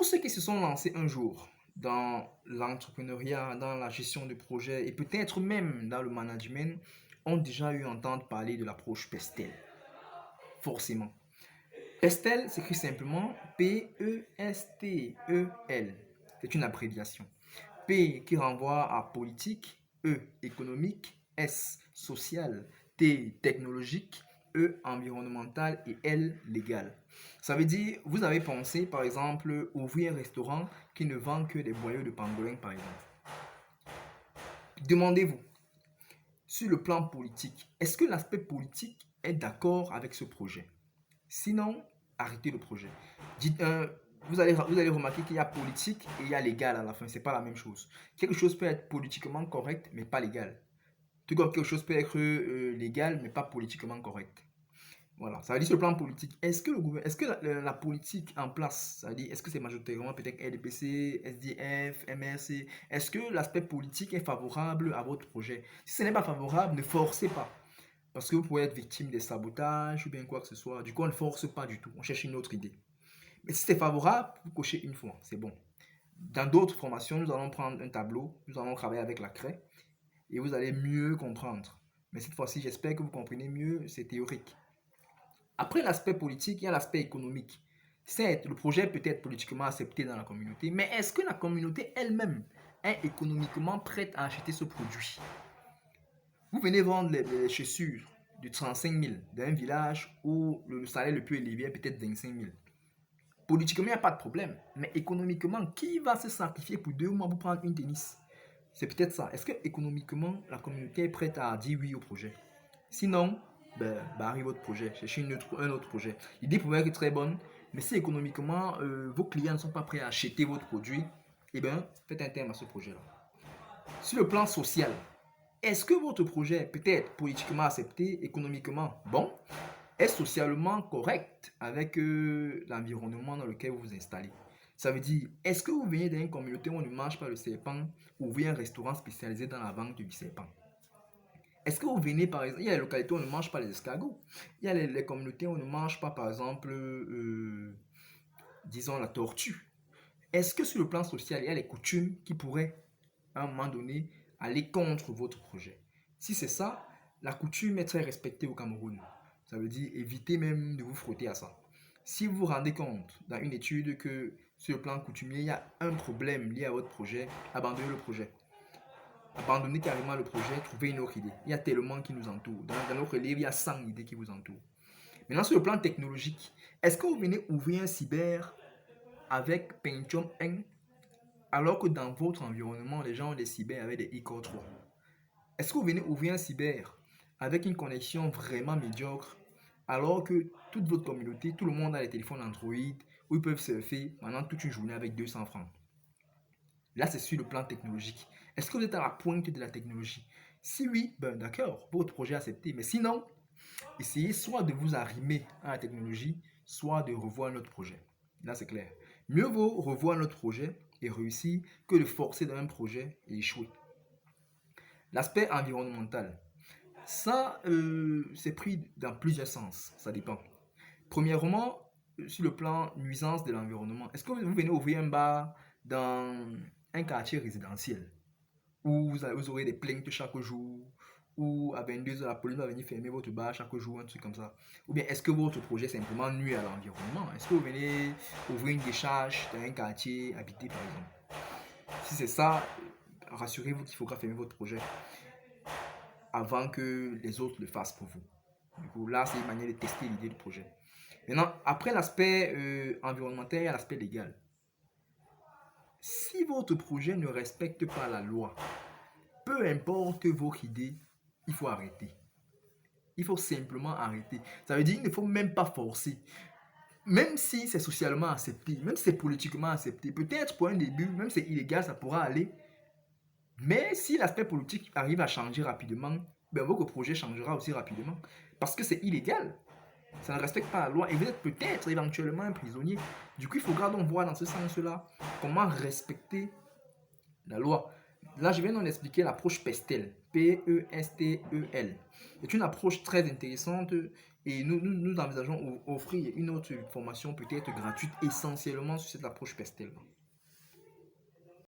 Tous ceux qui se sont lancés un jour dans l'entrepreneuriat, dans la gestion de projet et peut-être même dans le management ont déjà eu entendre parler de l'approche PESTEL, forcément. PESTEL s'écrit simplement P-E-S-T-E-L. C'est une abréviation. P qui renvoie à politique, E économique, S social, T technologique, E environnemental et L légal. Ça veut dire, vous avez pensé par exemple ouvrir un restaurant qui ne vend que des boyaux de pangolin par exemple. Demandez-vous, sur le plan politique, est-ce que l'aspect politique est d'accord avec ce projet? Sinon, arrêtez le projet. Dites, vous allez remarquer qu'il y a politique et il y a légal à la fin. C'est pas la même chose. Quelque chose peut être politiquement correct, mais pas légal. Tout comme quelque chose peut être légal, mais pas politiquement correct. Voilà. Ça veut dire sur le plan politique. Est-ce que, est-ce que la politique en place, ça veut dire, est-ce que c'est majoritairement peut-être RDPC, SDF, MRC? Est-ce que l'aspect politique est favorable à votre projet? Si ce n'est pas favorable, ne forcez pas. Parce que vous pouvez être victime des sabotages ou bien quoi que ce soit. Du coup, on ne force pas du tout. On cherche une autre idée. Mais si c'est favorable, vous cochez une fois. C'est bon. Dans d'autres formations, nous allons prendre un tableau. Nous allons travailler avec la craie. Et vous allez mieux comprendre. Mais cette fois-ci, j'espère que vous comprenez mieux. C'est théorique. Après l'aspect politique, il y a l'aspect économique. Certes, le projet peut être politiquement accepté dans la communauté. Mais est-ce que la communauté elle-même est économiquement prête à acheter ce produit? Vous venez vendre les chaussures de 35 000 d'un village où le salaire le plus élevé est peut-être 25 000. Politiquement, il n'y a pas de problème. Mais économiquement, qui va se sacrifier pour 2 mois pour prendre une tennis? C'est peut-être ça. Est-ce que économiquement, la communauté est prête à dire oui au projet? Sinon, ben, barrez votre projet. Cherchez un autre projet. L'idée pourrait être très bonne, mais si économiquement, vos clients ne sont pas prêts à acheter votre produit, eh bien, faites un terme à ce projet-là. Sur le plan social, est-ce que votre projet peut être politiquement accepté, économiquement bon, est socialement correct avec l'environnement dans lequel vous vous installez? Ça veut dire, est-ce que vous venez d'une communauté où on ne mange pas le serpent ou vous voyez un restaurant spécialisé dans la vente du serpent? Est-ce que vous venez par exemple, il y a les localités où on ne mange pas les escargots, il y a les communautés où on ne mange pas par exemple, disons la tortue. Est-ce que sur le plan social, il y a les coutumes qui pourraient à un moment donné, aller contre votre projet? Si c'est ça, la coutume est très respectée au Cameroun. Ça veut dire évitez même de vous frotter à ça. Si vous vous rendez compte dans une étude que sur le plan coutumier, il y a un problème lié à votre projet, abandonnez le projet. Abandonnez carrément le projet, trouvez une autre idée. Il y a tellement qui nous entoure. Dans notre livre, il y a 100 idées qui vous entourent. Maintenant, sur le plan technologique, est-ce que vous venez ouvrir un cyber avec Pentium 1 alors que dans votre environnement, les gens ont des cyber avec des iCore 3? Est-ce que vous venez ouvrir un cyber avec une connexion vraiment médiocre alors que toute votre communauté, tout le monde a des téléphones Android où ils peuvent surfer pendant toute une journée avec 200 francs? Là, c'est sur le plan technologique. Est-ce que vous êtes à la pointe de la technologie? Si oui, ben d'accord, votre projet est accepté. Mais sinon, essayez soit de vous arrimer à la technologie, soit de revoir notre projet. Là, c'est clair. Mieux vaut revoir notre projet et réussir que de forcer dans un projet et échouer. L'aspect environnemental, ça, c'est pris dans plusieurs sens. Ça dépend. Premièrement, sur le plan nuisance de l'environnement, est-ce que vous venez ouvrir un bar dans un quartier résidentiel où vous aurez des plaintes chaque jour, ou à 22 heures, la police va venir fermer votre bar chaque jour, un truc comme ça? Ou bien est-ce que votre projet simplement nuit à l'environnement? Est-ce que vous venez ouvrir une décharge dans un quartier habité par exemple? Si c'est ça, rassurez-vous qu'il faudra fermer votre projet avant que les autres le fassent pour vous. Du coup, là, c'est une manière de tester l'idée du projet. Maintenant, après l'aspect environnemental, il y a l'aspect légal. Si votre projet ne respecte pas la loi, peu importe votre idée, il faut arrêter. Il faut simplement arrêter. Ça veut dire qu'il ne faut même pas forcer. Même si c'est socialement accepté, même si c'est politiquement accepté, peut-être pour un début, même si c'est illégal, ça pourra aller. Mais si l'aspect politique arrive à changer rapidement, ben votre projet changera aussi rapidement. Parce que c'est illégal. Ça ne respecte pas la loi et vous êtes peut-être éventuellement un prisonnier. Du coup, il faudra donc voir dans ce sens-là comment respecter la loi. Là, je viens d'en expliquer l'approche PESTEL. P-E-S-T-E-L. C'est une approche très intéressante Et nous envisageons offrir une autre formation peut-être gratuite essentiellement sur cette approche pestel.